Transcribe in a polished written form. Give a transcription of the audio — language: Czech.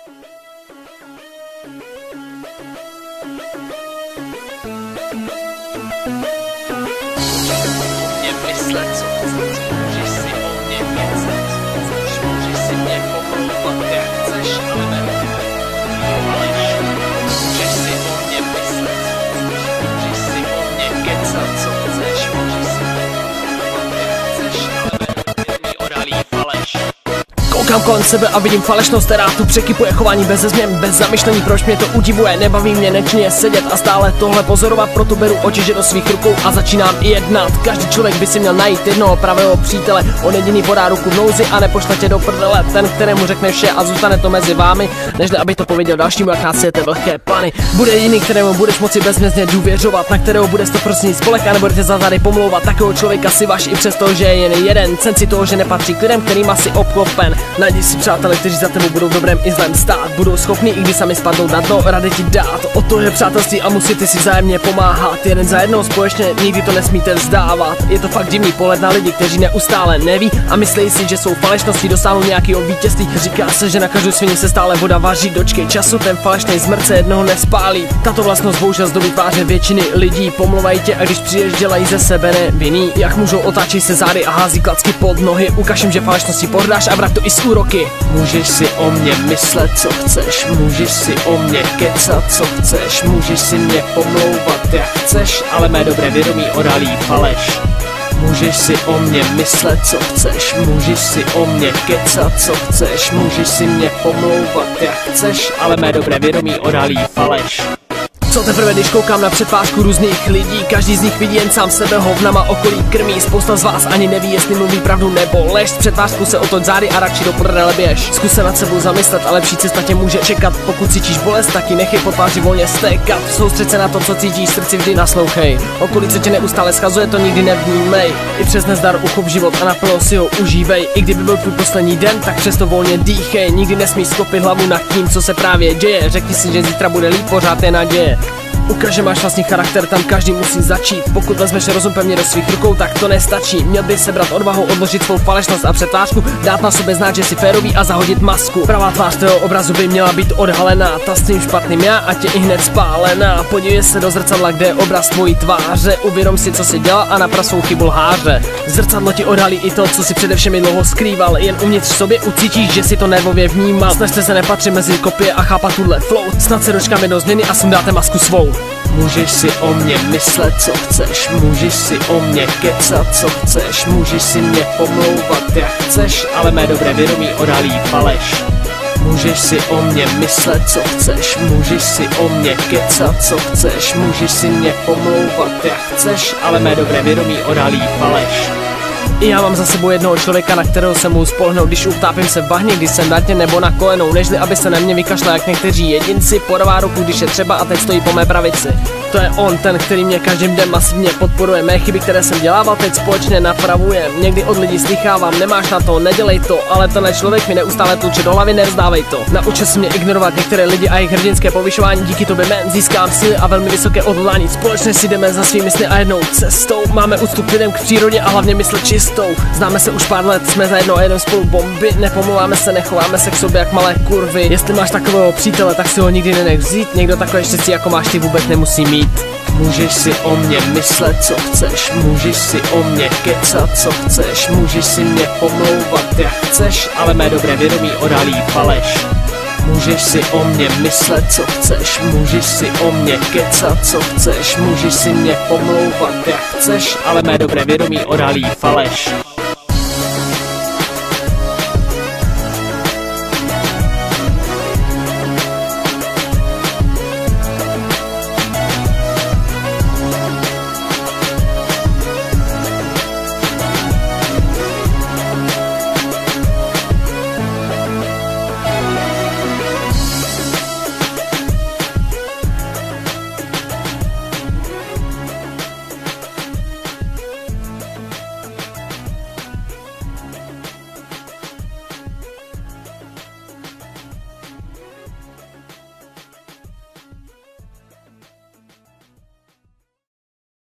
Mě myslet, co chceš, můžeš si o mě kecat, můžeš si mě pomlouvat, jak chceš, ale ne. Můžeš si o mě myslet, můžeš si o mě kecat, co chceš, můžeš si mě pomlouvat, jak chceš, ale ne. Mi odhalí faleš. Koukám kolem sebe a vidím falešnost, která tu překypuje chování beze změn, bez zamyšlení, proč mě to udivuje, nebaví mě nečně sedět a stále tohle pozorovat, proto beru otěže do svých rukou a začínám i jednat. Každý člověk by si měl najít jednoho pravého přítele, on jediný podá ruku v nouzi a nepošle tě do prdele, ten, kterému řekne vše a zůstane to mezi vámi, nežli aby to pověděl dalšímu, jak násejete velké pany. Bude jediný, kterému budeš moci bezmezně důvěřovat, na kterého bude 100% spolek a nebudete za tady pomlouvat. Takového člověka si váš i přesto, že je jen jeden, sen si toho, že nepatří k lidem, kterým asi obklopen. Najdi si přátelé, kteří za tebou budou v dobrém i zlém stát, budou schopní, i když sami spadnou na dno, rady ti dát. O to je přátelství a musíte si vzájemně pomáhat, jeden za jednoho společně, nikdy to nesmíte vzdávat. Je to fakt divný pohled na lidi, kteří neustále neví a myslí si, že jsou falešností, dosáhnou nějakého vítězství. Říká se, že na každou svinu se stále voda vaří, dočkej času, ten falešný zmrt se jednoho nespálí. Tato vlastnost bohužel zdobí tváře většiny lidí, pomlouvají tě a když přijdeš, dělají ze sebe nevinný. Jak můžou, otáčej se zády a hází klacky pod nohy, ukaž jim, že falešnosti pohrdáš a vrať to i z úroky. Můžeš si o mě myslet, co chceš, můžeš si o mě kecat, co chceš, můžeš si mě pomlouvat, jak chceš, ale mé dobré vědomí odhalí faleš. Můžeš si o mě myslet, co chceš, můžeš si o mě kecat, co chceš, můžeš si mě pomlouvat, jak chceš, ale mé dobré vědomí odhalí faleš. Co teprve, když koukám na přetvářku různých lidí, každý z nich vidí jen sám sebe, hovnama okolí krmí, spousta z vás ani neví, jestli mluví pravdu nebo lež. Z přetvářku se otoč zády a radši do prdele běž. Zkus se nad sebou zamyslet a lepší cesta tě může čekat. Pokud cítíš bolest, tak ji nechej po tváři volně stékat. Soustřeď se na to, co cítíš, srdci vždy naslouchej. Okolí, co tě neustále schazuje, to nikdy nevnímej. I přes nezdar uchop život a naplno si ho užívej. I kdyby byl tvůj poslední den, tak přesto volně dýchej. Nikdy nesmíš sklopit hlavu nad tím, co se právě děje. Řekni si, že zítra bude líp, pořád je naděje. Ukaž, že máš vlastní charakter, tam každý musí začít. Pokud vezmeš rozum pevně do svých rukou, tak to nestačí. Měl bys sebrat odvahu, odložit svou falešnost a přetvářku, dát na sobě znát, že jsi férový a zahodit masku. Pravá tvář tvého obrazu by měla být odhalená, ta s tím špatným já a tě i hned spálená. Podívej se do zrcadla, kde je obraz tvojí tváře, uvědom si, co si dělal a naprav svou chybu lháře. Zrcadlo ti odhalí i to, co si především dlouho skrýval, jen uvnitř v sobě ucítíš, že si to nervově vnímal. Snažte se nepatřit mezi kopie a chápat tuhle flow, snad se dočkáme do změny a sundáte masku svou. Můžeš si o mě myslet, co chceš, můžeš si o mě kecat, co chceš, můžeš si mě pomlouvat, jak chceš, ale mé dobré vědomí odhalí faleš. Můžeš si o mě myslet, co chceš, můžeš si o mě kecat, co chceš, můžeš si mě pomlouvat, jak chceš, ale mé dobré vědomí odhalí faleš. I já mám za sebou jednoho člověka, na kterého se můžu spolehnout, když utápím se v bahně, když jsem na dně nebo na kolenou, nežli aby se na mě vykašlal jak někteří jedinci, podává ruku, když je třeba a teď stojí po mé pravici. To je on, ten, který mě každým dnem masivně podporuje, mé chyby, které jsem dělával, teď společně napravuje. Někdy od lidí slychávám, nemáš na to, nedělej to, ale tenhle člověk mi neustále tluče do hlavy, nevzdávej to. Naučil se mě ignorovat některé lidi a jejich hrdinské povyšování, díky tobě men získám síly a velmi vysoké odhodlání. Společně si jdeme za svými sny a jednou cestou, máme úctu k lidem, k přírodě a hlavně mysl čistou. Známe se už pár let, jsme za jednou a jeden spolu bomby, nepomlouváme se, nechováme se k sobě jak malé kurvy. Jestli máš takového přítele, tak si ho nikdy nenech vzít, někdo takové štěstí jako máš ty vůbec nemusí mít. Můžeš si o mě myslet, co chceš, můžeš si o mě kecat, co chceš, můžeš si mě pomlouvat, jak chceš, ale mé dobré vědomí odhalí faleš. Můžeš si o mě myslet, co chceš, můžeš si o mě kecat, co chceš, můžeš si mě pomlouvat, jak chceš, ale mé dobré vědomí odhalí faleš.